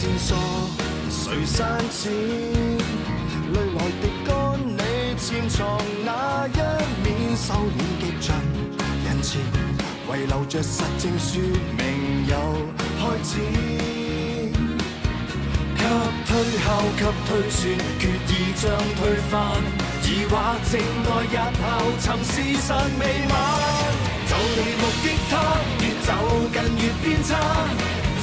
線索，誰刪剪？淚來滴乾你潛藏那一面，收斂極盡人前，遺留着實證說明有開始。給推敲，給推算，決意將推翻，疑惑靜待日後尋事實未晚。就地目擊他，越走近越偏差，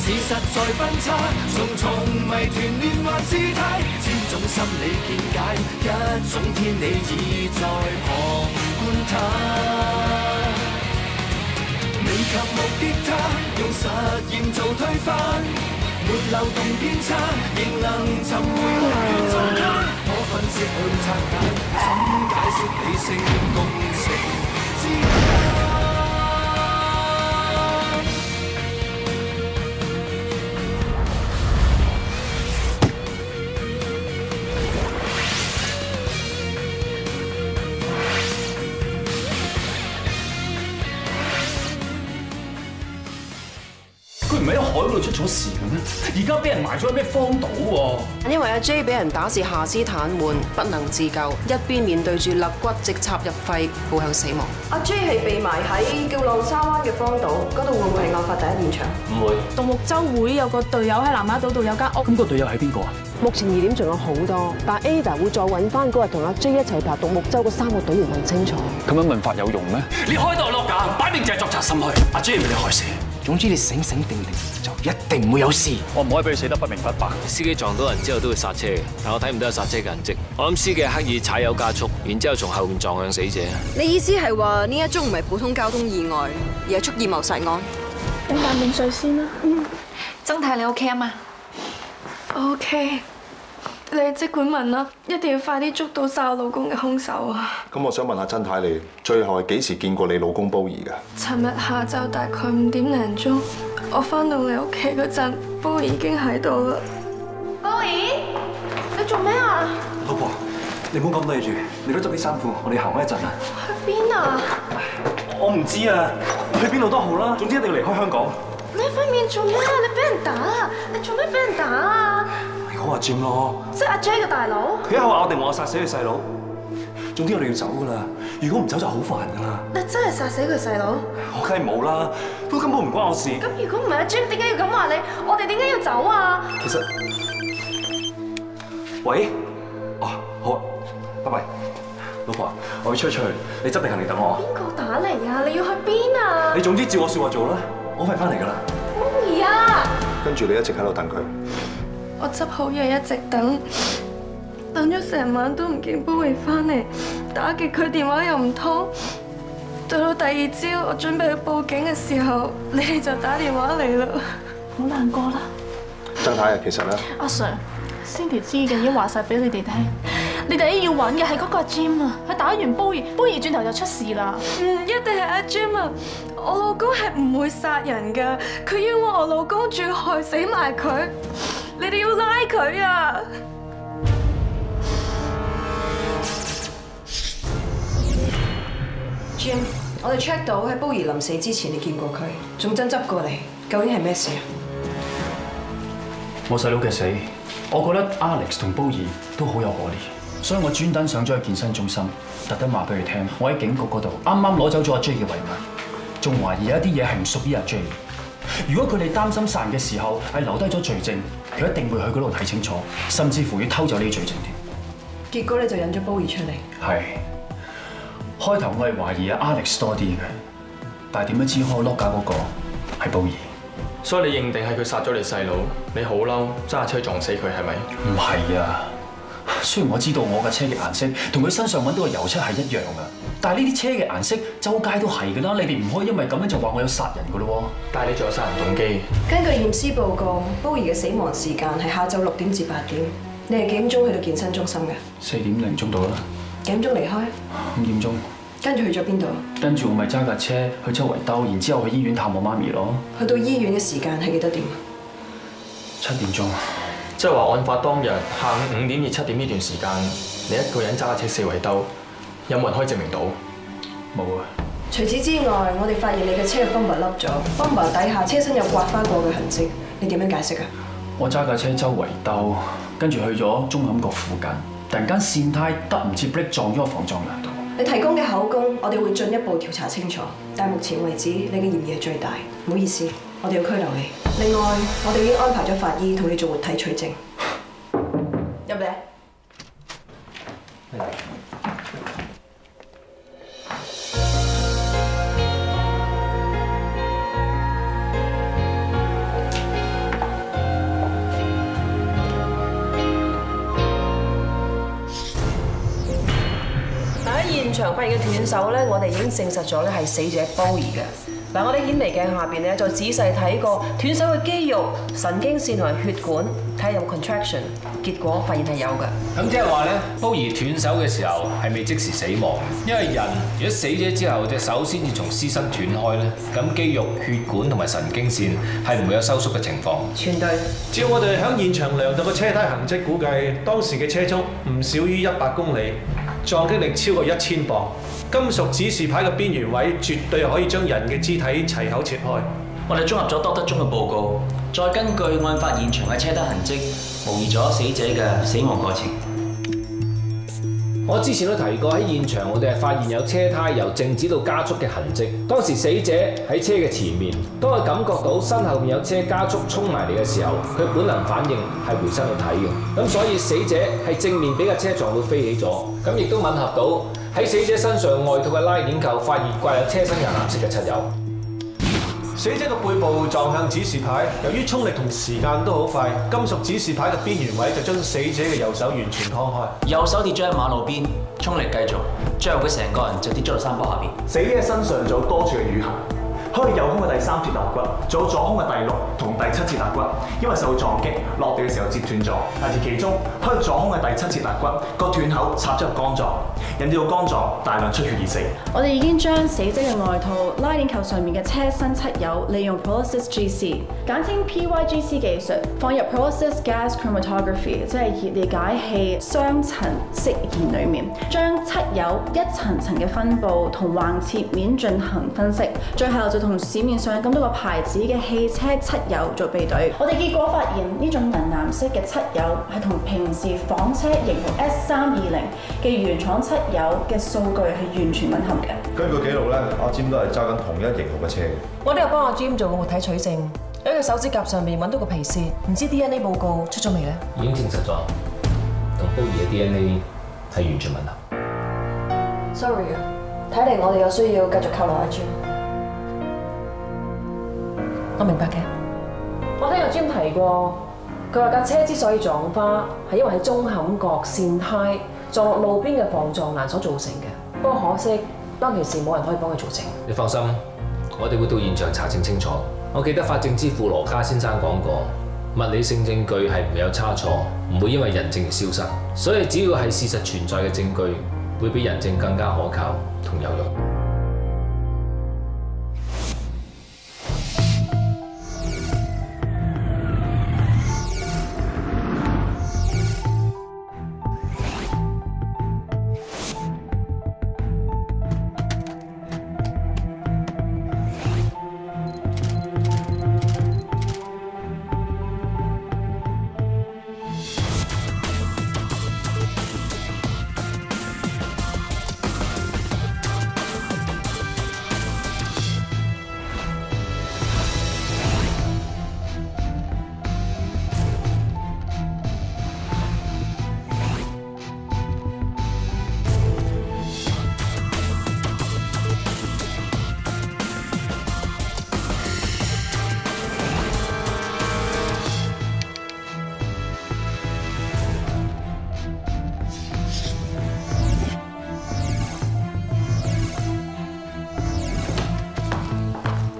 事實在分岔，重重謎團連環事態，千種心理見解，一種天理已在旁觀他。未及目擊他，用實驗做推翻，沒漏洞偏差，仍能尋回來源中間，可分析去拆解，怎解釋理性共情之間？佢唔係喺海嗰度出咗事嘅咩？而家俾人埋咗喺咩荒島喎？因為阿 J 俾人打至下肢癱瘓，不能自救，一邊面對住肋骨直插入肺，步向死亡。阿 J 係被埋喺叫浪沙灣嘅荒島，嗰度會唔會係案發第一現場？唔會。獨木舟會有個隊友喺南丫島度有間屋。咁個隊友係邊個啊？目前疑點仲有好多，但 Ada 會再揾翻嗰日同阿 J 一齊爬獨木舟嗰3個隊員問清楚。咁樣問法有用咩？你開到落架，擺明就係作賊心虛。阿 J 俾你害死。總之你醒醒定定就一定唔會有事。我唔可以俾佢死得不明不白。司機撞到人之後都會剎車，但我睇唔到有剎車嘅痕跡。我諗司機刻意踩油加速，然之後從後面撞向死者。你意思係話呢一宗唔係普通交通意外，而係蓄意謀殺案？飲啖暖水先啦。曾太你 OK 啊嘛 OK， 你即管問啦，一定要快啲捉到殺我老公嘅兇手啊！咁我想問下曾太，你最後係幾時見過你老公煲兒㗎？尋日下晝大概5點零鐘，我翻到你屋企嗰陣，煲兒已經喺度啦。煲兒，你做咩啊？老婆，你唔好咁對住，你都執啲衫褲，我哋行開一陣啊。去邊啊？我唔知啊，去邊度都好啦，總之一定要離開香港。你塊面做咩啊？你俾人打啊！你做咩俾人打啊？你講阿 Jim 咯，即係阿 J 嘅大佬。佢一口咬定我殺死佢細佬。總之我哋要走噶啦，如果唔走就好煩噶啦。你真係殺死佢細佬？我梗係冇啦，都根本唔關我事。咁如果唔係阿 Jim，點解要咁話你？我哋點解要走啊？其實，喂，哦，好啊，拜拜。老婆，我要出去，你執定行李等我。邊個打嚟啊？你要去邊啊？你總之照我說話做啦，我快翻嚟噶啦。寶兒啊！跟住你一直喺度等佢。我執好嘢一直等，等咗成晚都唔見寶兒翻嚟，打極佢電話又唔通。到第二朝我準備去報警嘅時候，你哋就打電話嚟啦。好難過啦。曾太啊，其實咧，阿 Sir，Cindy 知嘅已經話晒俾你哋聽，你哋要揾嘅係嗰個 Jim 啊，佢打完煲兒轉頭就出事啦。一定係阿 Jim 啊！我老公係唔會殺人㗎，佢冤枉我老公，仲要害死埋佢。你哋要拉佢啊 ！Jim，我哋 check 到喺煲兒臨死之前，你見過佢，仲爭執過嚟，究竟係咩事啊？我細佬嘅死，我覺得 Alex 同煲兒都好有可憐，所以我專登上咗去健身中心，特登話俾佢聽，我喺警局嗰度啱啱攞走咗阿 J 嘅遺物，仲懷疑有一啲嘢係唔屬於阿 J。如果佢哋擔心殺人嘅時候係留低咗罪證，佢一定會去嗰度睇清楚，甚至乎要偷走呢啲罪證添。結果你就引咗煲兒出嚟。係，開頭我係懷疑阿 Alex 多啲嘅，但係點樣知開 lock 架嗰個係煲兒？所以你認定係佢殺咗你細佬，你好嬲，揸下車撞死佢係咪？唔係啊，雖然我知道我架車嘅顏色同佢身上揾到嘅油漆係一樣嘅，但係呢啲車嘅顏色周街都係㗎啦，你哋唔可以因為咁樣就話我有殺人㗎咯喎。但係你仲有殺人動機。根據驗屍報告，煲兒嘅死亡時間係下晝6點至8點。你係幾點鐘去到健身中心嘅？4點零鐘到啦。幾點鐘離開？5點鐘。跟住去咗邊度？跟住我咪揸架車去周圍兜，然之後去醫院探我媽咪咯。去到醫院嘅時間係幾多點？7點鐘。即係話案發當日下午5點至7點呢段時間，你一個人揸車4圍兜，有冇人可以證明到？冇啊。除此之外，我哋發現你嘅車嘅 bumper 凹咗 ，bumper 底下車身有刮花過嘅痕跡，你點樣解釋啊？我揸架車周圍兜，跟住去咗中坎角附近，突然間跣胎得唔切 brake 撞咗個防撞欄度。你提供嘅口供，我哋會進一步調查清楚，但目前為止你嘅嫌疑係最大。唔好意思，我哋要拘留你。另外，我哋已經安排咗法醫同你做活體取證。入嚟。現場發現嘅斷手咧，我哋已經證實咗咧係死者Bowie嘅。嗱，我哋顯微鏡下邊咧，再仔細睇過斷手嘅肌肉、神經線同埋血管，睇下有冇 contraction， 結果發現係有嘅。咁即係話咧，Bowie斷手嘅時候係未即時死亡，因為人如果死咗之後隻手先至從屍身斷開咧，咁肌肉、血管同埋神經線係唔會有收縮嘅情況。全對。照我哋喺現場量度嘅車胎痕跡估計，當時嘅車速唔少於100公里。撞擊力超過1000磅，金屬指示牌嘅邊緣位絕對可以將人嘅肢體齊口切開。我哋綜合咗多德中嘅報告，再根據案發現場嘅車胎痕跡，模擬咗死者嘅死亡過程。我之前都提過喺現場，我哋係發現有車胎由靜止到加速嘅痕跡。當時死者喺車嘅前面，當佢感覺到身後面有車加速衝埋嚟嘅時候，佢本能反應係回身去睇嘅。咁所以死者係正面俾架車撞到飛起咗。咁亦都吻合到喺死者身上外套嘅拉鏈扣發現掛有車身嘅藍色嘅漆油。死者嘅背部撞向指示牌，由於衝力同時間都好快，金屬指示牌嘅邊緣位就將死者嘅右手完全劏開。右手跌咗喺馬路邊，衝力繼續，最後佢成個人就跌咗落山坡下邊。死者身上仲有多處嘅瘀痕，可能右胸嘅第3節肋骨，仲有左胸嘅第6同第7節肋骨，因為受到撞擊落地嘅時候折斷咗。但係其中，可能左胸嘅第7節肋骨個斷口插咗入肝臟，引致到肝臟大量出血而死。我哋已經將死者嘅外套拉鏈扣上面嘅車身漆油，利用 Pyrolysis GC， 簡稱 PYGC 技術，放入 Pyrolysis Gas Chromatography， 即係熱裂解器雙層色研裡面，將漆油一層層嘅分佈同橫切面進行分析，最後就同市面上咁多個牌子嘅汽車漆油做比對。我哋結果發現呢種銀藍色嘅漆油係同平時房車型號 S320嘅原廠漆油嘅數據係完全吻合嘅。根據記錄咧，阿占都係揸緊同一型號嘅車嘅。我都有幫阿 Jim 做個活體取證，喺佢手指甲上面揾到個皮屑，唔知 DNA 報告出咗未咧？已經證實咗，同Bowie嘅 DNA 係完全吻合。Sorry 啊，睇嚟我哋有需要繼續扣留阿 Jim。我明白嘅。我聽阿 Jim 提過，佢話架車之所以撞花，係因為喺中坎角跣胎撞落路邊嘅防撞欄所造成嘅。不過可惜，當其時冇人可以幫佢做證。你放心，我哋會到現場查證清楚。我記得法證之父羅家先生講過，物理性證據係唔會有差錯，唔會因為人證而消失。所以只要係事實存在嘅證據，會比人證更加可靠同有用。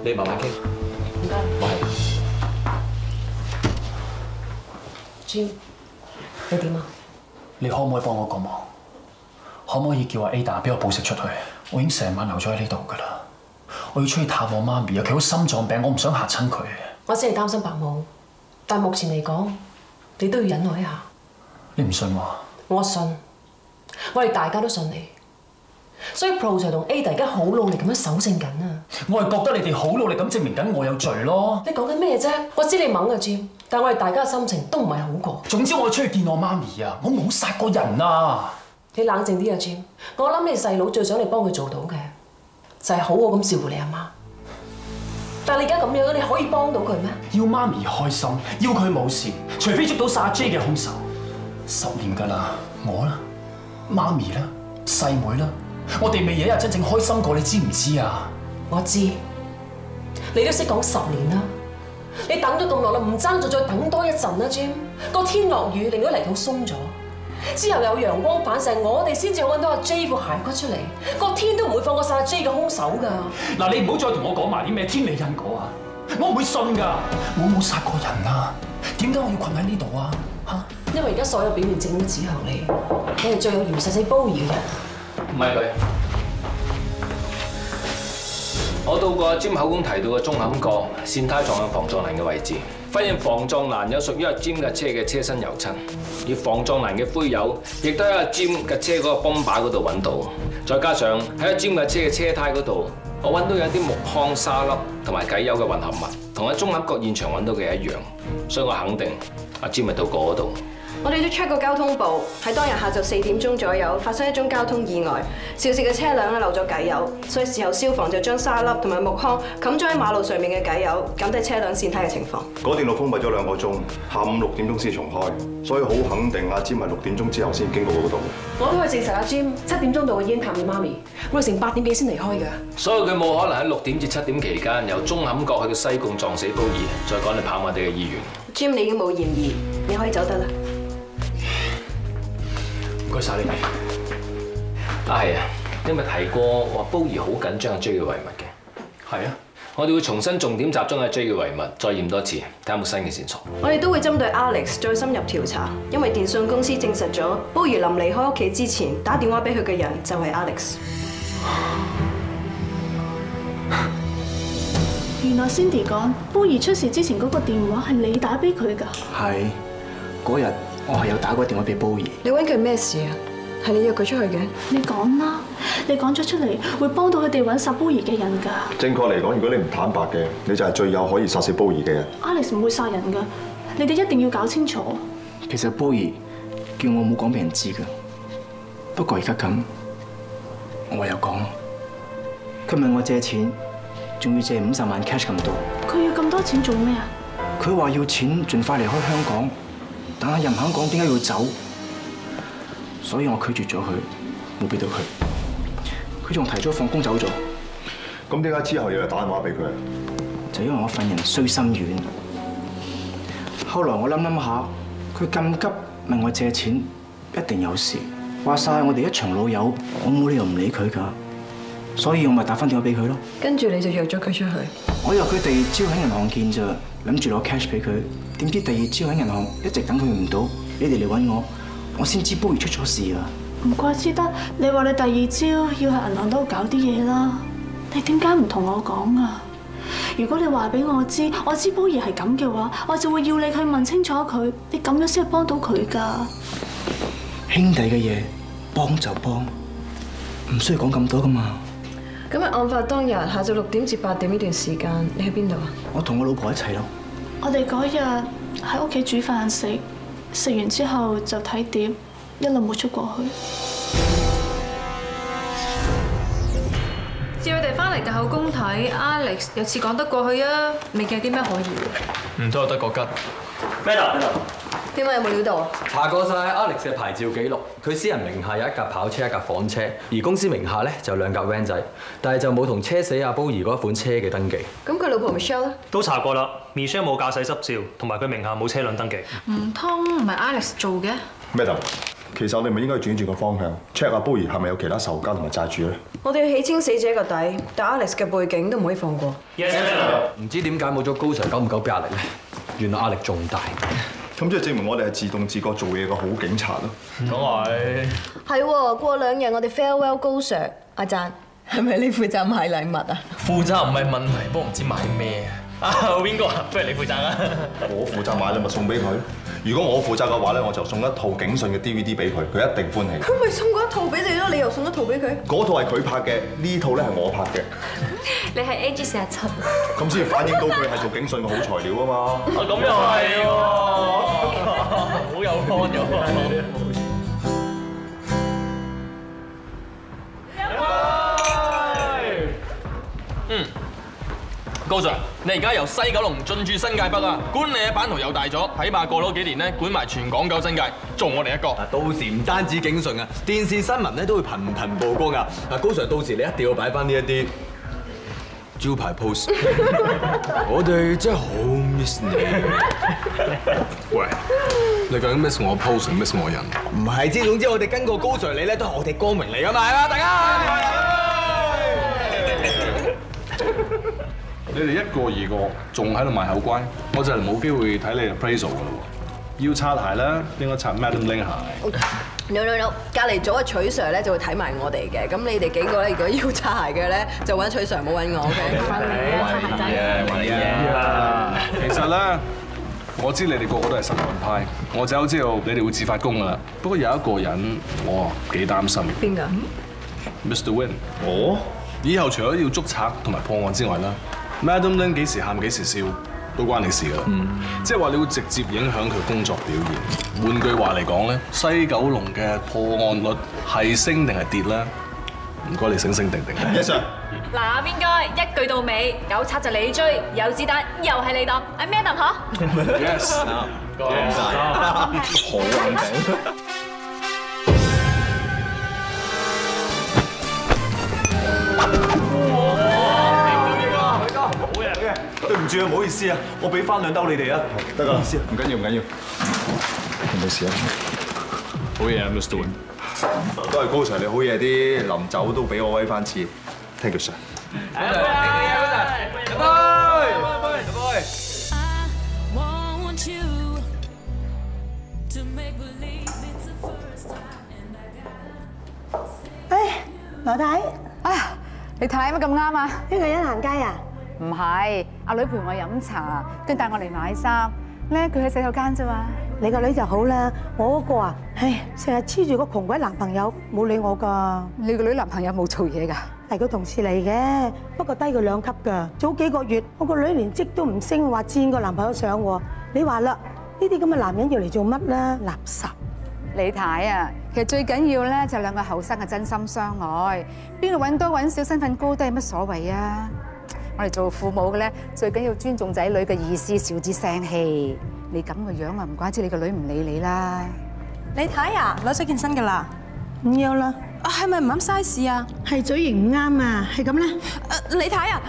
你慢慢傾。唔該。我係 Jim，你點啊？你可唔可以幫我個忙？可唔可以叫阿 Ada 俾我報食出去？我已經成晚留咗喺呢度㗎啦。我要出去探我媽咪啊！佢好心臟病，我唔想嚇親佢。我只係擔心伯母，但目前嚟講，你都要忍耐一下。你唔信我？我信，我哋大家都信你。所以 Pro 就同 Ada 而家好努力咁樣搜證緊啊！我係覺得你哋好努力咁證明緊我有罪咯。你講緊咩啫？我知你懵啊 Jim，但我哋大家嘅心情都唔係好過。總之我出去見我媽咪啊，我冇殺過人啊！你冷靜啲啊 ，Jim。我諗你細佬最想你幫佢做到嘅，就係好好咁照顧你阿媽。但係你而家咁樣，你可以幫到佢咩？要媽咪開心，要佢冇事，除非捉到殺 J 嘅兇手。10年㗎啦，我啦，媽咪啦，細妹啦，我哋未有一日真正開心過，你知唔知啊？我知，你都識講10年啦。你等咗咁耐啦，唔爭再等多一陣啦 ，Jim。個天落雨，令到泥土鬆咗，之後有陽光反射，我哋先至揾到阿 J 副骸骨出嚟。個天都唔會放過殺阿 J 嘅兇手㗎。嗱，你唔好再同我講埋啲咩天理因果啊！我唔會信㗎，我冇殺過人啊！點解我要困喺呢度啊？嚇！因為而家所有表面證都指向你，你係最有緣殺死煲兒嘅人。唔係佢。我到過阿 Jim 口供提到嘅中坎角線胎撞向防撞欄嘅位置，發現防撞欄有屬於阿 Jim 嘅車嘅車身油漆，而防撞欄嘅灰油亦都喺阿 Jim 嘅車嗰個泵把嗰度揾到，再加上喺阿 Jim 嘅車嘅車胎嗰度，我揾到有啲木糠沙粒同埋機油嘅混合物，同喺中坎角現場揾到嘅一樣，所以我肯定阿 Jim 係到過嗰度。我哋都 check 過交通部，喺當日下晝4點鐘左右發生一宗交通意外，肇事嘅車輛咧漏咗機油，所以事後消防就將沙粒同埋木糠冚咗喺馬路上面嘅機油，減低車輛跣胎嘅情況。嗰段路封閉咗2個鐘，下午6點鐘先重開，所以好肯定阿 Jim 係6點鐘之後先經過嗰度。我都可以證實阿 Jim 7點鐘到已經探你媽咪，我哋成8點幾先離開㗎。所以佢冇可能喺6點至7點期間由中坎角去到西貢撞死煲兒，再趕去跑馬地嘅醫院。Jim 你已經冇嫌疑，你可以走得啦。唔該晒你哋。係啊，因為提過話煲兒好緊張阿 J 嘅遺物嘅。係啊，我哋會重新重點集中阿 J 嘅遺物，再驗多次，睇下有冇新嘅線索。我哋都會針對 Alex 再深入調查，因為電信公司證實咗煲兒臨離開屋企之前打電話俾佢嘅人就係 Alex。原來 Cindy 講煲兒出事之前嗰個電話係你打俾佢㗎。係嗰日我係有打過電話俾煲兒。你揾佢咩事啊？係你約佢出去嘅？你講啦，你講咗出嚟會幫到佢哋揾殺煲兒嘅人㗎。正確嚟講，如果你唔坦白嘅，你就係最有可以殺死煲兒嘅人。Alex 唔會殺人㗎，你哋一定要搞清楚。其實煲兒叫我冇講俾人知㗎，不過而家咁，我有講。佢問我借錢，仲要借50萬 cash 咁多。佢要咁多錢做咩啊？佢話要錢盡快離開香港，但係又唔肯講點解要走，所以我拒絕咗佢，冇俾到佢。佢仲提早放工走咗。咁點解之後又嚟打電話俾佢？就因為我份人衰心軟。後來我諗下，佢咁急問我借錢，一定有事。話晒我哋一場老友，我冇理由唔理佢㗎，所以我咪打翻電話俾佢咯。跟住你就約咗佢出去。我約佢第2朝喺銀行見咋，諗住攞 cash 俾佢。點知第2朝喺銀行一直等佢唔到，你哋嚟揾我先知煲兒出咗事啊！唔怪之得，你話你第2朝要去銀行度搞啲嘢啦。你點解唔同我講啊？如果你話俾我知煲兒係咁嘅話，我就會要你去問清楚佢。你咁樣先係幫到佢㗎。兄弟嘅嘢幫就幫，唔需要講咁多㗎嘛。咁喺案發當日下晝6點至8點呢段時間，你喺邊度啊？我同我老婆一齊咯。我哋嗰日喺屋企煮飯食，食完之後就睇碟，一路冇出過去。照佢哋翻嚟嘅口供睇 ，Alex 有次講得過去啊，未見有啲咩可疑。唔通有得個吉？咩啊？點解有冇料到啊？查過晒 Alex 嘅牌照記錄，佢私人名下有1架跑車、1架房車，而公司名下咧就2架 van 仔，但係就冇同車死阿煲兒嗰款車嘅登記。咁佢老婆 Michelle 咧？都查過啦 ，Michelle 冇駕駛執照，同埋佢名下冇車輛登記。唔通唔係 Alex 做嘅？咩頭？其實我哋咪應該轉個方向 check 下煲兒係咪有其他仇家同埋債主咧？我哋要起清死者個底，但 Alex 嘅背景都唔可以放過。唔知點解冇咗高 Sir 久唔久俾壓力咧？原來壓力仲大。咁即係證明我哋係自動自覺做嘢嘅好警察咯。講係。係喎，過2日我哋 farewell 高 Sir， 阿贊係咪你負責買禮物啊？負責唔係問題，不過唔知買咩啊？邊個啊？不如你負責啊！我負責買禮物送俾佢。如果我負責嘅話咧，我就送一套警訊嘅 DVD 俾佢，佢一定歡喜。佢咪送過1套俾你咯，你又送1套俾佢？嗰套係佢拍嘅，呢套咧係我拍嘅。你係 AG47。咁先反映到佢係做警訊嘅好材料啊嘛。咁又係喎，好有 point 㗎。高 Sir， 你而家由西九龍進駐新界北啊，管理嘅版圖又大咗，睇怕過多幾年咧，管埋全港九新界，做我哋一個。到時唔單止警訊啊，電視新聞咧都會頻頻曝光噶。嗱，高 Sir， 到時你一定要擺翻呢一啲招牌 pose。我哋真係好 miss 你。喂，你究竟 miss 我 pose 定 miss 我人？唔係知，總之我哋跟過高 Sir 你咧，都係我哋光榮嚟噶嘛，係嘛，大家。你哋一個二個仲喺度賣口乖，我就係冇機會睇你 appraisal 噶啦喎。要擦鞋啦，應該擦 Madam Ling 鞋。No， 隔離組嘅取 Sir 咧就會睇埋我哋嘅，咁你哋幾個咧如果要擦鞋嘅咧，就揾取 Sir， 冇揾我嘅。其實咧，我知你哋個個都係實幹派，我就知道你哋會自發功噶啦。不過有一個人我幾擔心。邊個 ？Mr. Win。哦。以後除咗要捉賊同埋破案之外啦。Madam Ling 幾時喊幾時笑都關你事㗎啦，即係話你會直接影響佢工作表現。換句話嚟講咧，西九龍嘅破案率係升定係跌咧？唔該你醒醒定定。Yes sir。嗱，邊個一句到尾，有賊就你追，有子彈又係你擋，係咩答嚇 ？Yes。唔該晒。好穩定。對唔住啊，唔好意思啊，我俾翻2兜你哋啊，得㗎，唔好意思，唔緊要唔緊要，冇事啊，好嘢啊 ，Mr. Win， 都係高 Sir 你好嘢啲，臨走都俾我威翻次 ，thank you sir。羅太，啊，你睇乜咁啱啊？呢個人行街啊？唔係，阿女陪我飲茶，跟住帶我嚟買衫。咧佢喺洗手間啫嘛。你個女就好啦，我嗰個啊，唉，成日黐住個窮鬼男朋友，冇理我㗎。你個女男朋友冇做嘢㗎？係個同事嚟嘅，不過低佢2級㗎。早幾個月，我個女連職都唔升，話佔個男朋友上喎。你話啦，呢啲咁嘅男人要嚟做乜咧？垃圾！李太啊，其實最緊要咧就2個後生嘅真心相愛，邊度揾多揾少，身份高低有乜所謂啊？我哋做父母嘅咧，最緊要尊重仔女嘅意思，少啲聲氣。你咁個樣啊，唔怪之你個女唔理你啦。你睇啊，攞咗件新㗎啦，唔要啦。啊，係咪唔啱 size 啊？係嘴型唔啱啊，係咁咧。你睇啊，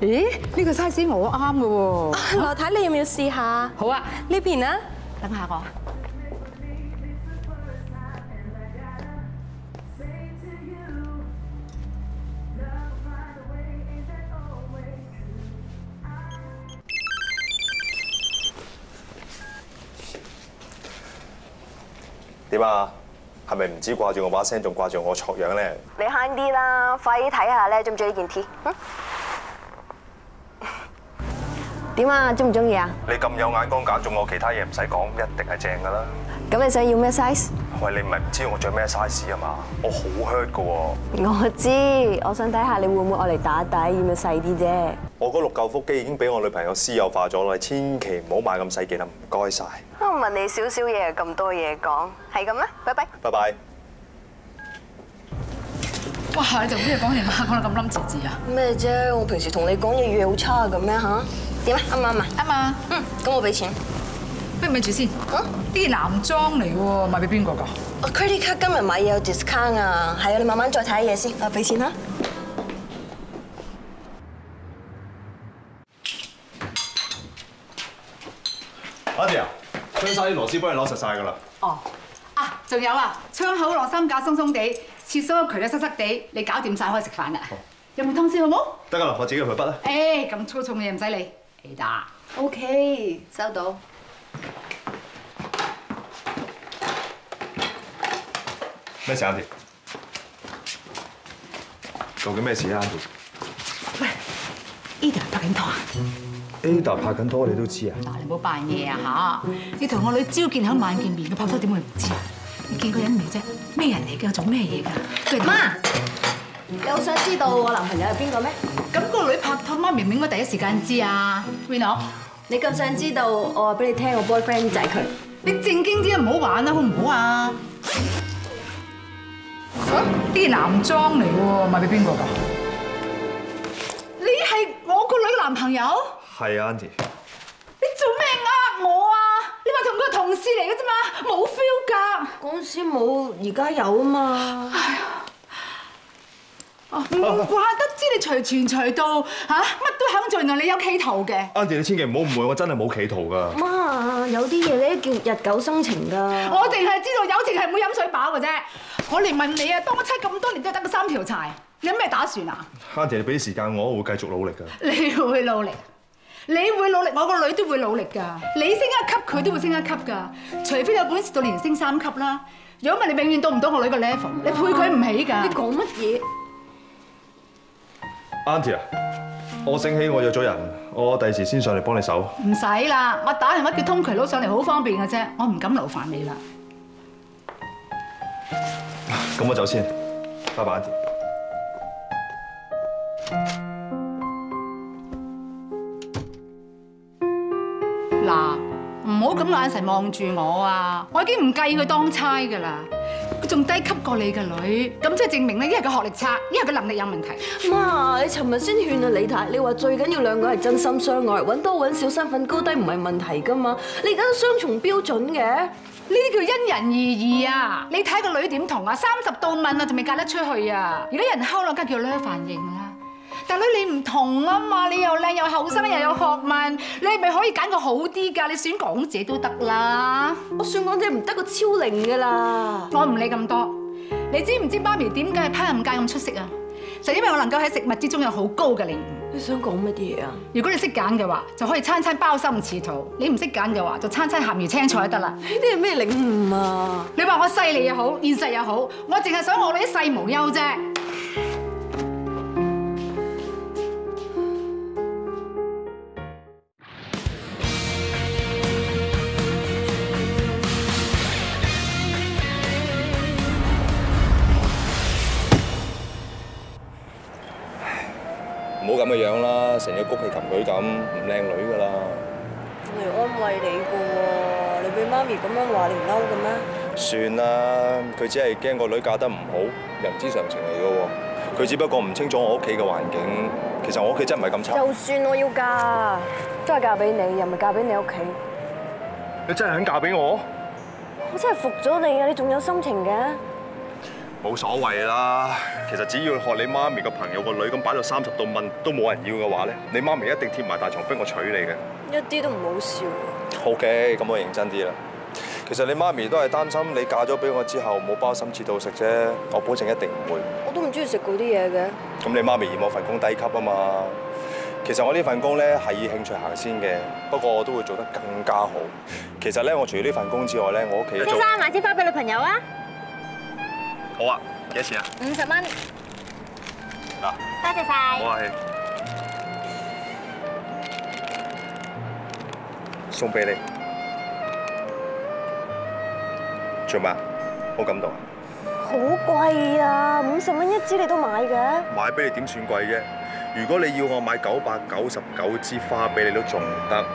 咦？呢個 size 我啱嘅喎。羅太，你要唔要試下？好啊，呢邊啊，等下我。點啊？係咪唔止掛住我把聲，仲掛住我錯樣咧？你慳啲啦，快啲睇下咧，中唔中意呢件 T？ 點啊？中唔中意啊？你咁有眼光揀中我，其他嘢唔使講，一定係正㗎啦。咁你想要咩 size？ 喂，你唔係唔知我着咩 size 啊嘛？我好 hurt 㗎喎。我知，我想睇下你會唔會愛嚟打底，要唔要細啲啫？我嗰6嚿腹肌已經俾我女朋友私有化咗啦，你千祈唔好買咁細件啦，唔該晒。我問你少少嘢，咁多嘢講，係咁啦，拜拜。拜拜。哇！你做咩講嘢講到咁冧字字啊？咩啫？我平時同你講嘢語氣好差咁咩嚇？點啊？啱唔啱啊？啱啊！咁我俾錢。不如咪住先。呢件男裝嚟喎，賣俾邊個㗎？我 credit card 今日買嘢有 discount 啊，係啊，你慢慢再睇下嘢先。我俾錢啦。阿弟啊，將晒啲螺絲幫你攞實晒㗎啦。哦，啊，仲有啊，窗口落心架鬆鬆地，廁所個渠咧濕濕地，你搞掂晒可以食飯啦。有冇湯先好冇？得㗎啦，我自己去筆啦。誒，咁粗重嘅嘢唔使理。嚟打。OK，收到。咩事啊，阿弟？究竟咩事啊，阿弟？喂 ，Ada 拍緊拖啊 ？Ada 拍緊拖，你都知啊？嗱，你唔好扮嘢啊嚇！你同我女朝見口晚見面嘅拍拖點會唔知啊？你見個人未啫？咩人嚟㗎？做咩嘢㗎？媽，你好想知道我男朋友係邊個咩？咁個女拍拖媽咪唔應該第一時間知啊 ，Rino。你咁想知道，我話俾你聽，我 boyfriend 仔佢。你正經啲啊，唔好玩啦，好唔好啊？呢件男裝嚟喎，賣俾邊個㗎？你係我個女嘅男朋友？係啊 ，Auntie。你做咩呃我啊？你話同佢係同事嚟嘅啫嘛，冇 feel 㗎。嗰陣時冇，而家有啊嘛。哎呀！唔怪得知你隨傳隨到嚇，乜都肯做，原來你有企圖嘅。Auntie，你千祈唔好誤會，我真係冇企圖㗎。媽，有啲嘢咧叫日久生情㗎。我淨係知道友情係唔會飲水飽嘅啫。我嚟問你啊，當我妻咁多年都係得個3條柴，你有咩打算啊 ？Auntie，你俾啲時間我會繼續努力㗎。你會努力，你會努力，我個女都會努力㗎。你升一級，佢都會升一級㗎。除非有本事到連升3級啦。如果唔係，你永遠到唔到我女個 level， 你配佢唔起㗎。你講乜嘢？ Auntie 啊，我醒起我約咗人，我第時先上嚟幫你手。唔使啦，我打電話叫通渠佬上嚟好方便嘅啫，我唔敢勞煩你啦。咁我走先，拜拜 Auntie。嗱，唔好咁眼神望住我啊！我已經唔計佢當差㗎啦。佢仲低級過你嘅女，咁即係證明咧，一係佢學歷差，一係佢能力有問題。媽，你尋日先勸啊李太，你話最緊要兩個係真心相愛，揾多揾少，身份高低唔係問題㗎嘛。你而家都雙重標準嘅，呢啲叫因人而異啊！你睇個女點同啊？30度問啊，仲未嫁得出去啊！而家人溝啦，梗係叫女反應啦。大女你唔同啊嘛，你又靚又後生又有學問，你係咪可以揀個好啲㗎？你選港姐都得啦。我選港姐唔得個超齡㗎啦。我唔理咁多。你知唔知媽咪點解係烹飪界咁出色啊？就因為我能夠喺食物之中有好高嘅領悟。你想講乜嘢啊？如果你識揀嘅話，就可以餐餐包心似肚；你唔識揀嘅話，就餐餐鹹魚青菜得啦。呢啲係咩領悟啊？你話我勢利又好，現實又好，我淨係想我女世無憂啫。唔好咁嘅樣啦，成日谷氣擒佢咁，唔靚女噶啦。我嚟安慰你噶喎，你俾媽咪咁樣話，你唔嬲嘅咩？算啦，佢只係驚個女嫁得唔好，人之常情嚟噶喎。佢只不過唔清楚我屋企嘅環境，其實我屋企真係唔係咁差。就算我要嫁，都係嫁俾你，又唔係嫁俾你屋企。你真係肯嫁俾我？我真係服咗你啊！你仲有心情嘅？冇所謂啦，其實只要學你媽咪個朋友個女咁擺到30度問都冇人要嘅話咧，你媽咪一定貼埋大床逼我娶你嘅。一啲都唔好笑。OK，咁我認真啲啦。其實你媽咪都係擔心你嫁咗俾我之後冇包心至到食啫，我保證一定唔會。我都唔中意食嗰啲嘢嘅。咁你媽咪嫌我份工低級啊嘛？其實我呢份工咧係以興趣行先嘅，不過我都會做得更加好。其實咧，我除咗呢份工之外咧，我屋企先生買支花俾女朋友啊！好啊，幾多錢啊？50蚊。嗱，多謝晒。我係送俾你，做咩？好感動啊！好貴啊！50蚊一支你都買嘅？買俾你點算貴啫？如果你要我買999支花俾你都仲得。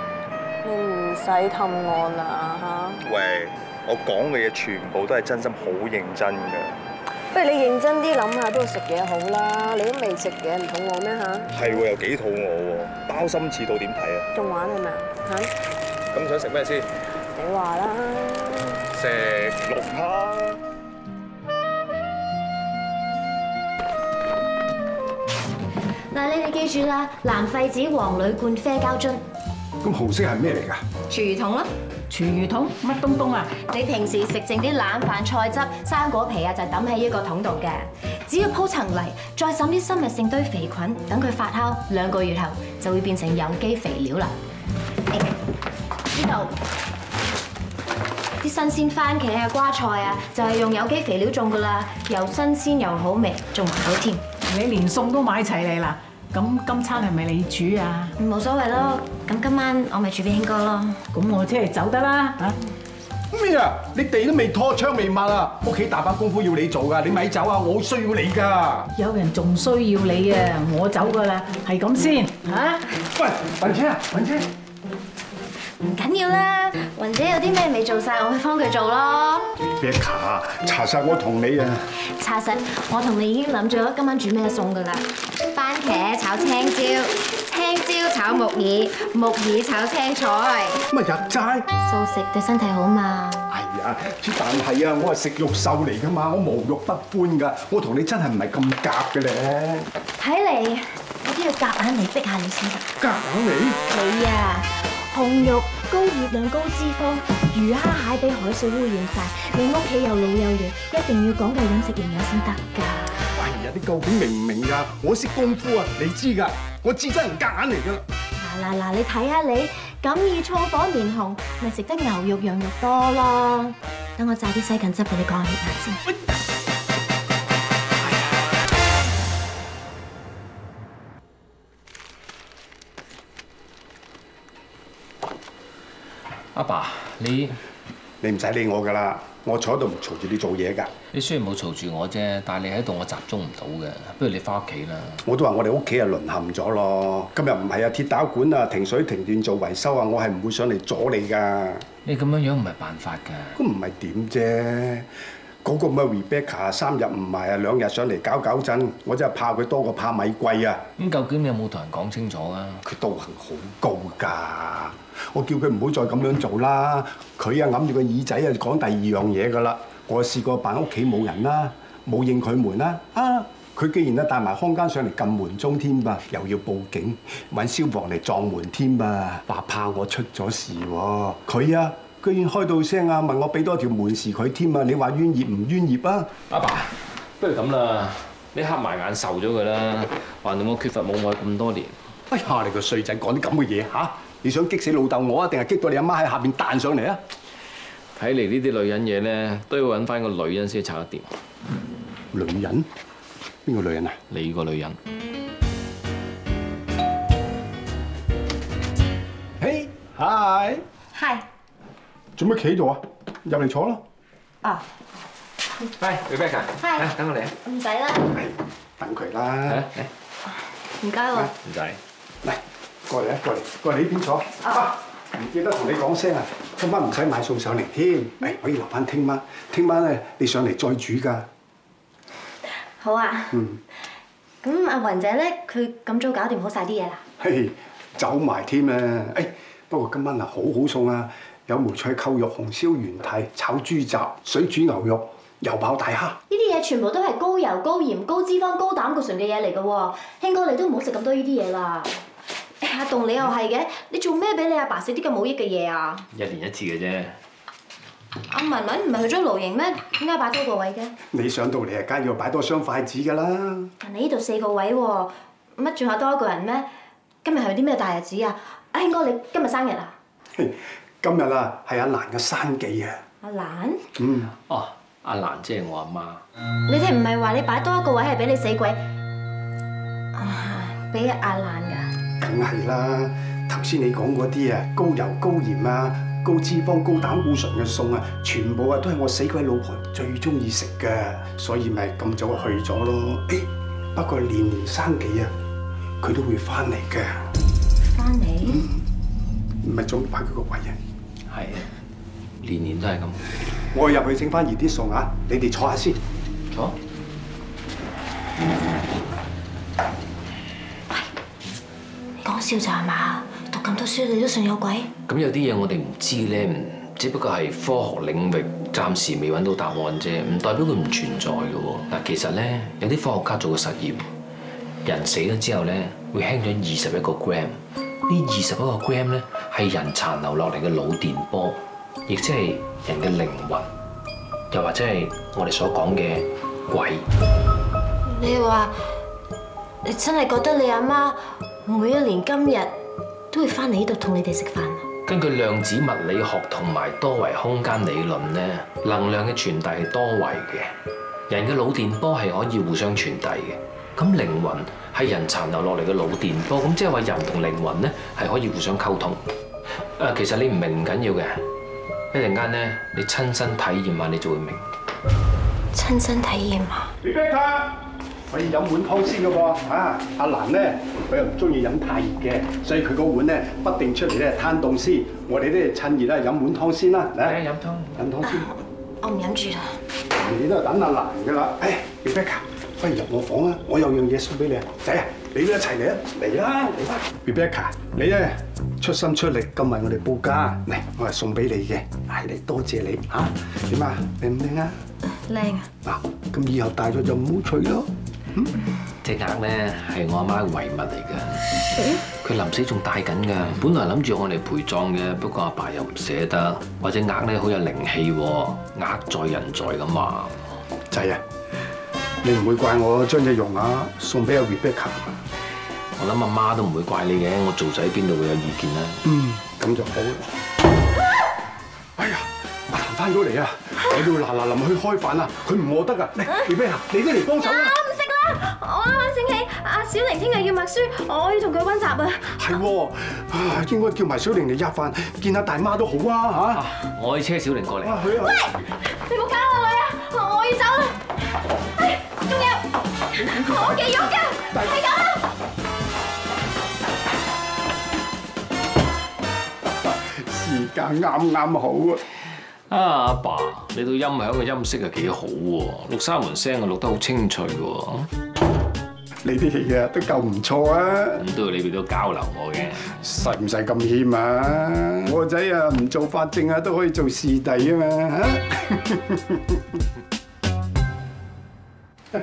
你唔使氹我啦嚇！喂，我講嘅嘢全部都係真心，好認真㗎。不如你認真啲諗下，邊度食嘢好啦？你都未食嘅，唔肚餓咩嚇？係喎，又幾肚餓喎！包心似肚點睇啊？仲玩係咪啊？嚇！咁想食咩先？你話啦。食龍蝦。嗱，你哋記住啦，藍廢紙、黃鋁罐、啡膠樽。咁紅色係咩嚟㗎？廚餘桶啦。廚餘桶乜東東啊？你平時食剩啲冷飯、菜汁、生果皮啊，就抌喺呢個桶度嘅。只要鋪層泥，再撒啲生物性堆肥菌，等佢發酵2個月後，就會變成有機肥料啦。呢度啲新鮮番茄啊、瓜菜啊，就係用有機肥料種噶啦，又新鮮又好味，仲環保添。你連餸都買齊嚟啦，咁今餐係咪你煮啊？冇所謂咯，咁今晚我咪煮俾興哥咯。咁我即係走得啦嚇。咩啊？你地都未拖，槍未抹啊！屋企大把功夫要你做噶，你咪走啊！我好需要你噶。有人仲需要你啊！我走噶啦，係咁先嚇。喂，雲姐啊，雲姐。唔緊要啦，雲姐有啲咩未做晒，我去幫佢做咯。Rebecca，查實我同你啊。查實我同你已經諗咗今晚煮咩餸噶啦，番茄炒青椒，青椒炒木耳，木耳炒青菜。乜日齋？素食對身體好嘛？係啊，但係啊，我係食肉獸嚟噶嘛，我無肉不歡噶，我同你真係唔係咁夾嘅咧。睇嚟我都要夾硬嚟逼下你先得。夾硬你？你啊！紅肉高熱量高脂肪，魚蝦蟹俾海水污染晒，你屋企又老又弱，一定要講究飲食營養先得㗎。哎呀，你究竟明唔明㗎？我識功夫啊，你知㗎，我至真係夾硬嚟㗎。嗱，你睇下你咁易燥火面紅，咪食得牛肉羊肉多咯。等我榨啲西芹汁俾你降血壓先。阿爸，你唔使理我㗎啦，我坐喺度唔嘈住你做嘢㗎。你雖然冇嘈住我啫，但係你喺度我集中唔到嘅，不如你翻屋企啦。我都話我哋屋企啊淪陷咗咯。今日唔係啊，鐵打館啊停水停電做維修啊，我係唔會上嚟阻你㗎。你咁樣樣唔係辦法㗎。咁唔係點啫？嗰個咁嘅 Rebecca 3日唔埋啊，2日上嚟搞震，我真係怕佢多過怕米貴啊！咁究竟你有冇同人講清楚啊？佢道行好高㗎，我叫佢唔好再咁樣做啦。佢啊揞住個耳仔啊講第二樣嘢㗎啦。我試過扮屋企冇人啦，冇應佢門啦。佢竟然咧帶埋康間上嚟撳門鐘添噃，又要報警揾消防嚟撞門添噃，話怕我出咗事喎。佢啊！居然開到聲啊！問我俾多條門匙佢添啊！你話冤業唔冤業啊？阿爸，不如咁啦，你黑埋眼受咗佢啦，橫掂我缺乏母愛咁多年。哎呀！你個衰仔講啲咁嘅嘢嚇！你想激死老豆我啊，定係激到你阿媽喺下邊彈上嚟啊？睇嚟呢啲女人嘢咧，都要揾翻個女人先拆得掂。女人？邊個女人啊？你個女人。嘿，hi。係。做咩企喺度啊？入嚟坐咯。啊。係 Rebecca。係。等我嚟啊。唔使啦。等佢啦。唔該喎。唔使。嚟，過嚟啊！過嚟呢邊坐。唔記得同你講聲啊！今晚唔使買餸上嚟添，可以留翻聽晚。聽晚咧，你上嚟再煮㗎。好啊。咁阿雲姐咧，佢咁早搞掂好晒啲嘢啦。嘿，走埋添啊！不過今晚啊，好餸啊！有梅菜扣肉、紅燒元蹄、炒豬雜、水煮牛肉、油爆大蝦。呢啲嘢全部都係高油、高鹽、高脂肪、高膽固醇嘅嘢嚟㗎喎，興哥你都唔好食咁多呢啲嘢啦。阿棟你又係嘅，你做咩俾你阿爸食啲咁冇益嘅嘢啊？1年1次嘅啫。阿文文唔係去咗露營咩？點解擺多個位嘅？你上到嚟啊，梗要擺多雙筷子㗎啦。你呢度4個位喎，乜仲有多一個人咩？今日係啲咩大日子啊？阿興哥你今日生日啊？今日啊，係阿蘭嘅生忌啊！阿蘭？哦，阿蘭即係我阿媽。你哋唔係話你擺多一個位係俾你死鬼？俾阿蘭㗎？梗係啦！頭先你講嗰啲啊，高油高鹽啊，高脂肪高膽固醇嘅餸啊，全部啊都係我死鬼老婆最中意食㗎，所以咪咁早去咗咯。不過年年生忌啊，佢都會翻嚟嘅。翻嚟？唔係仲擺佢個位啊？係啊，年年都係咁。我入去整翻熱啲餸啊！你哋坐下先。坐。講笑咋係嘛？讀咁多書你都信有鬼？咁有啲嘢我哋唔知咧，只不過係科學領域暫時未揾到答案啫，唔代表佢唔存在嘅喎。嗱，其實咧有啲科學家做過實驗，人死咗之後咧會輕咗21個 gram。呢21個 gram 咧係人殘留落嚟嘅腦電波，亦即係人嘅靈魂，又或者係我哋所講嘅鬼。你話你真係覺得你阿媽每一年今日都會翻嚟呢度同你哋食飯？根據量子物理學同埋多維空間理論咧，能量嘅傳遞係多維嘅，人嘅腦電波係可以互相傳遞嘅。咁靈魂係人殘留落嚟嘅腦電波，咁即係話人同靈魂咧係可以互相溝通。其實你唔明唔緊要嘅，一陣間咧，你親身體驗下，你就會明。親身體驗啊！你啤卡，我要飲碗湯先嘅喎。阿蘭咧，佢又唔中意飲太熱嘅，所以佢個碗咧不定出嚟咧攤凍先。我哋咧趁熱咧飲碗湯先啦。嚟，飲湯先。我唔飲住啦。你都係等阿蘭㗎啦。你啤卡，不如入我房啊！我有樣嘢送俾你啊，仔啊！你都一齊嚟啊！嚟啦，Rebecca， 你咧出心出力，今日我哋報家，嚟我係送俾你嘅，係嚟多謝你嚇。點啊？靚唔靚啊？靚啊！嗱，咁以後大咗就唔好除咯。隻鴨咧係我阿媽遺物嚟㗎，佢臨死仲戴緊㗎。本來諗住我嚟陪葬嘅，不過阿爸又唔捨得，或者鴨咧好有靈氣喎，鴨在人在咁話。仔啊，你唔會怪我將隻龍鴨送俾阿 Rebecca？我諗阿媽都唔會怪你嘅，我做仔邊度會有意見啊？咁就好啦。哎呀，阿蘭翻咗嚟啊！我要嗱臨去開飯啊！佢唔餓得㗎。嚟 ，Rebecca，你都嚟幫手啦！我唔食啦，我啱啱醒起，阿小玲聽日要默書，我要同佢溫習啊。係喎，應該叫埋小玲嚟吔飯，見下大媽都好啊嚇。我去車小玲過嚟。去啊！喂，你冇搞我女啊！我要走啦。仲有，我嘅肉㗎，係咁啦。時間啱啱好啊！阿爸，你到音響嘅音色係幾好喎，錄三門聲啊錄得好清脆喎。你啲戲啊都夠唔錯啊！咁都要你俾到交流我嘅，使唔使咁謙啊？我個仔啊唔做法證啊都可以做視帝啊嘛嚇！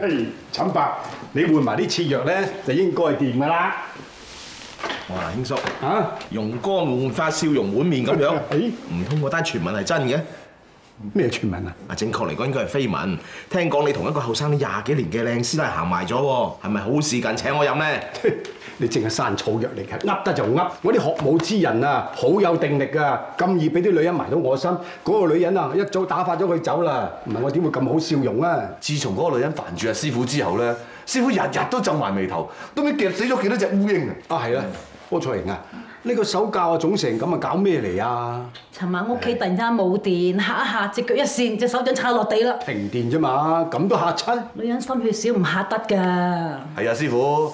陳伯，你換埋啲切藥咧就應該掂噶啦。哇，興叔容光煥發、笑容滿面咁樣，唔通嗰單傳聞係真嘅？咩傳聞啊？正確嚟講應該係緋聞。聽講你同一個後生你20幾年嘅靚師奶行埋咗喎，係咪好事近請我飲咧？你淨係山草藥嚟嘅，噏得就噏。我啲學武之人啊，好有定力㗎，咁易俾啲女人埋到我心。嗰個女人啊，一早打發咗佢走啦，唔係我點會咁好笑容啊？自從嗰個女人煩住阿師傅之後咧，師傅日日都皺埋眉頭，都唔知夾死咗幾多隻烏蠅啊！係啦，柯彩瑩啊，呢個手教啊腫成咁啊，搞咩嚟啊？尋晚屋企突然間冇電，嚇一嚇隻腳一跣，隻手掌插落地啦。停電啫嘛，咁都嚇親。女人心血少唔嚇得㗎。係啊，師傅。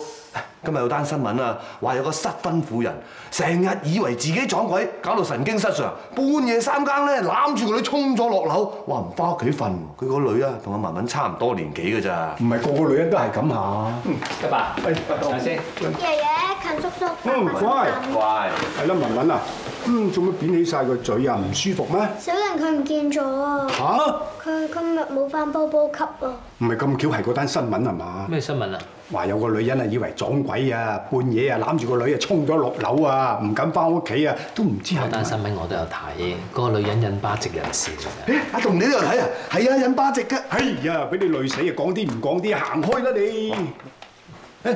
今日有單新聞啊，話有個失婚婦人成日以為自己撞鬼，搞到神經失常，半夜3更咧攬住個女衝咗落樓，話唔翻屋企瞓。佢個女啊同阿文文差唔多年紀㗎咋。唔係個個女人都係咁嚇。阿爸，等先。爺爺，勤叔叔。乖。係啦，文文啊，做乜扁起晒個嘴啊？唔舒服咩？小玲佢唔見咗啊！嚇！佢今日冇返煲級啊！唔係咁巧係嗰單新聞係嘛？咩新聞啊？話有個女人啊，以為撞鬼啊，半夜啊攬住個女啊衝咗落樓啊，唔敢翻屋企啊，都唔知係。嗰單新聞我都有睇，嗰個女人印巴籍人士嚟嘅。阿棟你都有睇啊？係啊，印巴籍嘅。哎呀，俾你累死啊！講啲唔講啲，行開啦你！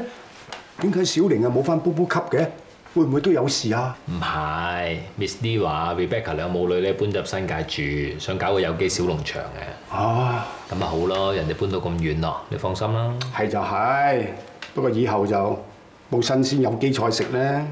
點解小玲啊冇翻煲級嘅？會唔會都有事啊？唔係 ，Miss Lee 話 Rebecca 兩母女咧搬入新界住，想搞個有機小農場嘅。咁咪好咯，人哋搬到咁遠咯，你放心啦。係就係，不過以後就冇新鮮有機菜食咧。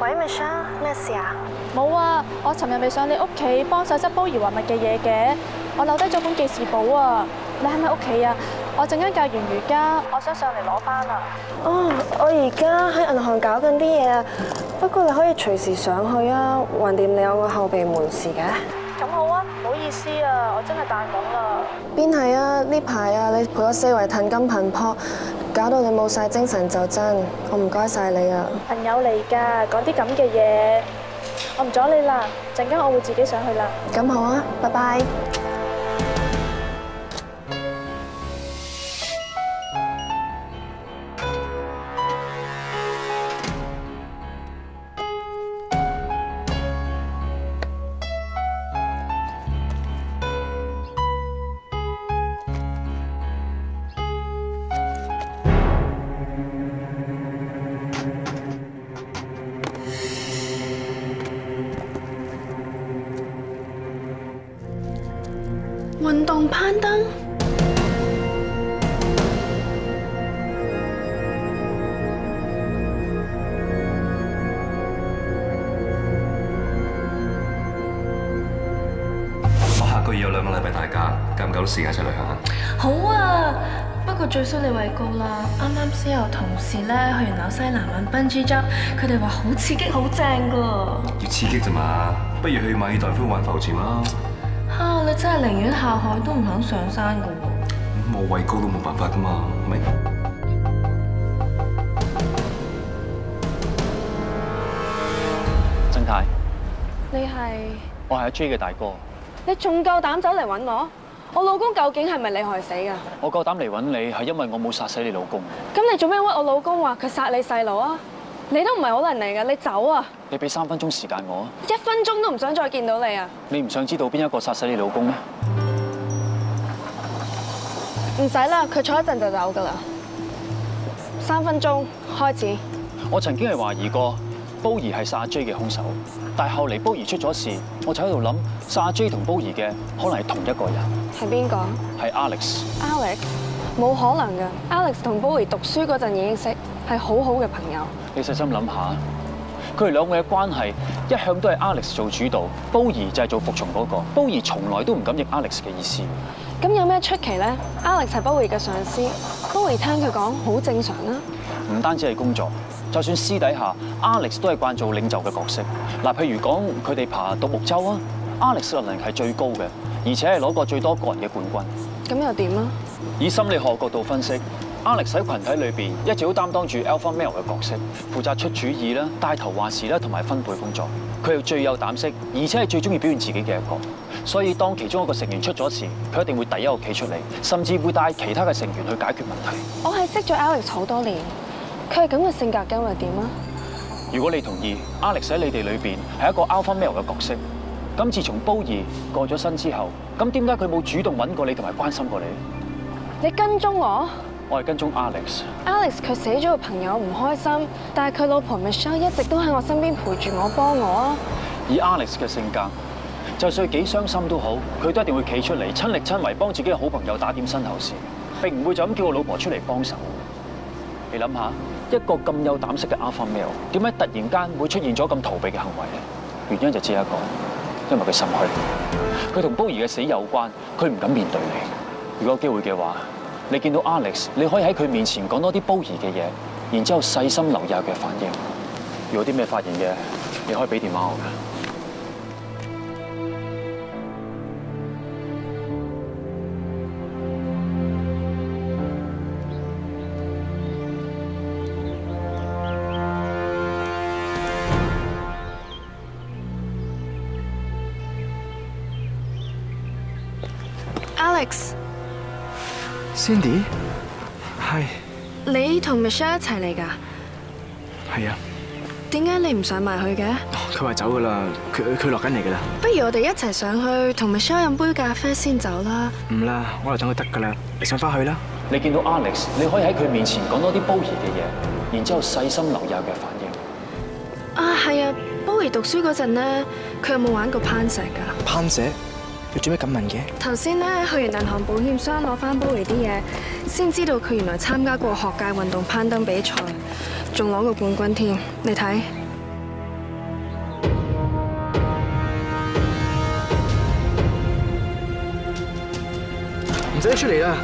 喂 ，Michelle， 咩事啊？冇啊，我尋日咪上你屋企幫手執煲兒遺物嘅嘢嘅，我留低咗本記事簿啊。你喺咪屋企啊？我陣間教完瑜伽，我想上嚟攞翻啊。哦，我而家喺銀行搞緊啲嘢啊，不過你可以隨時上去啊，橫掂你有個後備門市嘅。咁好啊，唔好意思啊，我真係大懵啦。邊係啊？呢排啊，你陪我四圍騰金頻撲，搞到你冇晒精神就真，我唔該晒你啊。朋友嚟㗎，講啲咁嘅嘢，我唔阻你啦，陣間我會自己上去啦。咁好啊，拜拜。運動攀登，到時間一齊旅行啊？好啊，不過最衰你畏高啦。啱啱先有同事咧去完紐西蘭玩 bungee jump，佢哋話好刺激好正㗎。要刺激咋嘛？不如去馬爾代夫玩浮潛啦。嚇！你真係寧願下海都唔肯上山㗎喎。冇畏高都冇辦法㗎嘛，係咪？曾太，你係？我係阿 J 嘅大哥。你仲夠膽走嚟揾我？我老公究竟係咪你害死㗎？我夠膽嚟揾你係因為我冇殺死你老公。咁你做咩屈我老公話佢殺你細佬啊？你都唔係好人嚟㗎，你走啊！你俾3分鐘時間我啊！1分鐘都唔想再見到你啊！你唔想知道邊一個殺死你老公咩？唔使啦，佢坐一陣就走㗎啦。3分鐘開始。我曾經係懷疑過煲兒係殺阿 J 嘅兇手，但係後嚟煲兒出咗事，我就喺度諗殺阿 J 同煲兒嘅可能係同一個人。係邊個？係 Alex。冇可能㗎 ！Alex 同煲兒讀書嗰陣已經識，係好好嘅朋友。你細心諗下，佢哋兩個嘅關係一向都係 Alex 做主導，煲兒就係做服從嗰個。煲兒從來都唔敢逆 Alex 嘅意思。咁有咩出奇咧 ？Alex 係煲兒嘅上司，煲兒聽佢講好正常啦。唔單止係工作，就算私底下 ，Alex 都係慣做領袖嘅角色。嗱，譬如講佢哋爬獨木舟啊 ，Alex 嘅能力係最高嘅，而且係攞過最多個人嘅冠軍。咁又點啊？以心理學角度分析 ，Alex 喺群體裏邊一直都擔當住 alpha male 嘅角色，負責出主意啦、帶頭話事啦同埋分配工作。佢係最有膽識，而且係最中意表現自己嘅一個。所以當其中一個成員出咗事，佢一定會第一個企出嚟，甚至會帶其他嘅成員去解決問題。我係識咗 Alex 好多年，佢係咁嘅性格，咁又點啊？如果你同意 ，Alex 喺你哋裏邊係一個 alpha male 嘅角色，咁自從煲兒過咗身之後，咁點解佢冇主動揾過你同埋關心過你？你跟蹤我？我係跟蹤 Alex。Alex 佢死咗個朋友唔開心，但係佢老婆 Michelle 一直都喺我身邊陪住我幫我啊。以 Alex 嘅性格，就算幾傷心都好，佢都一定會企出嚟，親力親為幫自己嘅好朋友打點身後事，並唔會就咁叫個老婆出嚟幫手。你諗下，一個咁有膽識嘅 alpha male，點解突然間會出現咗咁逃避嘅行為咧？原因就只有一個，因為佢心虛。佢同煲兒嘅死有關，佢唔敢面對你。如果有機會嘅話，你見到 Alex， 你可以喺佢面前講多啲煲兒嘅嘢，然之後細心留意下佢嘅反應。如果有啲咩發現嘅，你可以俾電話我㗎。Alex。Cindy， 係。你同 Michelle 一齊嚟㗎？係啊。點解你唔上埋去嘅？佢話走㗎啦，佢落緊嚟㗎啦。不如我哋一齊上去同 Michelle 飲杯咖啡先走啦。唔啦，我嚟等佢得㗎啦。你上返去啦。你見到 Alex， 你可以喺佢面前講多啲煲兒嘅嘢，然之後細心留意下佢嘅反應。啊，係啊，煲兒讀書嗰陣咧，佢有冇玩過攀石㗎？攀石？你做咩咁問嘅？頭先咧去完銀行保險箱攞翻煲兒啲嘢，先知道佢原來參加過學界運動攀登比賽，仲攞過冠軍添。你睇，唔使出嚟啦，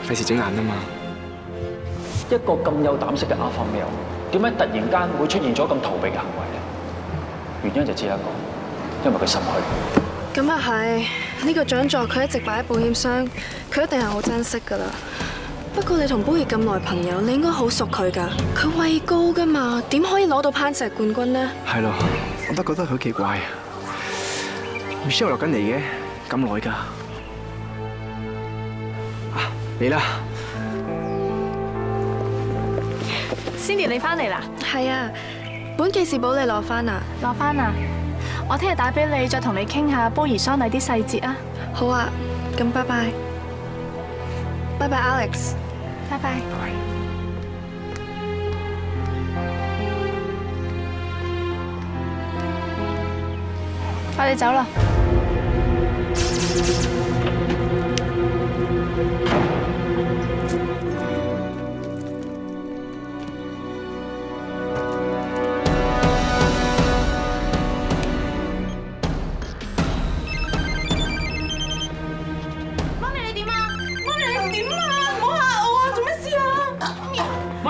費事整眼啊嘛！一個咁有膽識嘅 alpha male， 點解突然間會出現咗咁逃避嘅行為咧？原因就只有一個。因為佢心虛。咁啊係，呢個獎座佢一直擺喺保險箱，佢一定係好珍惜噶啦。不過你同煲兒咁耐朋友，你應該好熟佢噶。佢畏高噶嘛，點可以攞到攀石冠軍呢？係咯，我都覺得好奇怪。Michelle 落緊嚟嘅，咁耐㗎。啊，嚟啦 ！Cindy 你翻嚟啦？係啊，本記事簿你攞翻啊？攞翻啊！我聽日打俾你，再同你傾下煲兒喪禮啲細節啊！好啊，咁拜拜，拜拜 Alex， 拜拜。我哋走啦。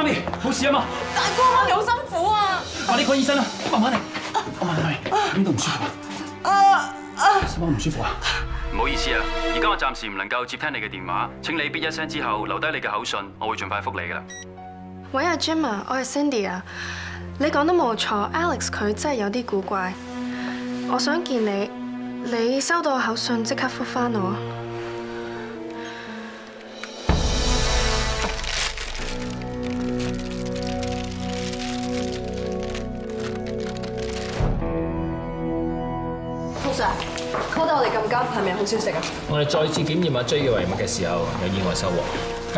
媽咪，冇事啊嘛？大哥，媽咪好辛苦啊！快啲 call 醫生啦，慢慢嚟。我問你邊度唔舒服啊？使乜唔舒服啊？唔好意思啊，而家我暫時唔能夠接聽你嘅電話，請你嗶一聲之後留低你嘅口信，我會盡快覆你㗎啦。喂，阿 Jim 啊，我係 Cindy 啊，你講得冇錯 ，Alex 佢真係有啲古怪。我想見你，你收到口信即刻覆返我。call 得我哋咁急，係咪有好消息啊？我哋再次檢驗阿 J 嘅遺物嘅時候，有意外收穫。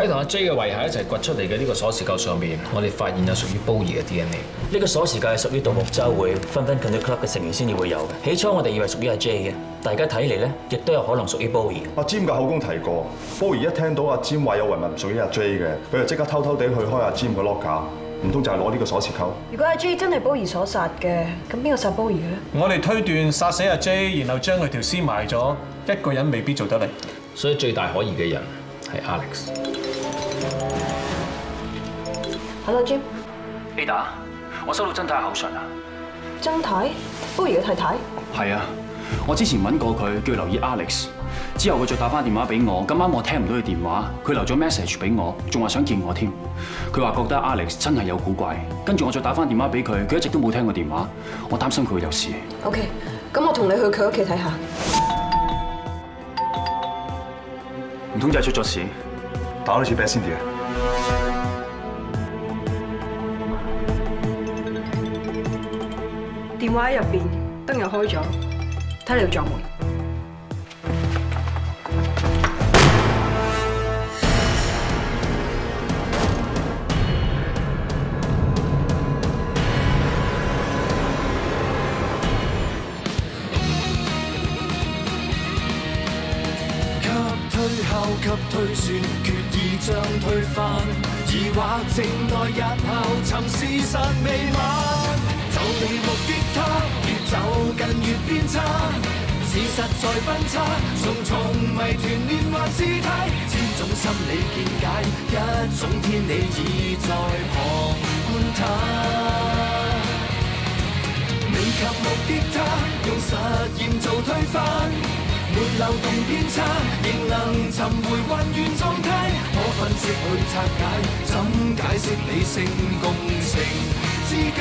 喺同阿 J 嘅遺骸一齊掘出嚟嘅呢個鎖匙扣上面，我哋發現有屬於 Bowie 嘅 DNA。呢個鎖匙扣係屬於獨木舟會分 Country Club 嘅成員先至會有嘅。起初我哋以為屬於阿 J 嘅，但而家睇嚟咧，亦都有可能屬於 Bowie。阿 Jim 嘅口供提過 ，Bowie 一聽到阿 Jim 話有遺物唔屬於阿 J 嘅，佢就即刻偷偷地去開阿 Jim 嘅 locker， 唔通就係攞呢個鎖匙扣？如果阿 J 真係 Bowie 所殺嘅，咁邊個殺 Bowie 嘅咧？我哋推斷殺死阿 J， 然後將佢條屍埋咗，一個人未必做得嚟。所以最大可疑嘅人係 Alex。Hello Jim。Ada， 我收到曾太口信啊。曾太 ，Bowie 嘅太太。係啊，我之前揾過佢，叫佢留意 Alex。之後佢再打翻電話俾我，咁啱我聽唔到佢電話，佢留咗 message 俾我，仲話想見我添。佢話覺得 Alex 真係有古怪，跟住我再打翻電話俾佢，佢一直都冇聽過電話，我擔心佢會有事。OK， 咁我同你去佢屋企睇下。唔通真係出咗事？打多次俾 Cindy 啊！電話喺入邊，燈又開咗，睇嚟要撞門。急推算，決意將推翻，疑惑靜待日後尋事實未晚，就地目擊他，越走近越偏差，事實在分岔，重重謎團連環事態，千種心理見解，一種天理已在旁觀他，未及目擊他，用實驗做推翻。沒漏洞偏差，仍能尋回混亂狀態。可分析去拆解，怎解釋理性共情之解？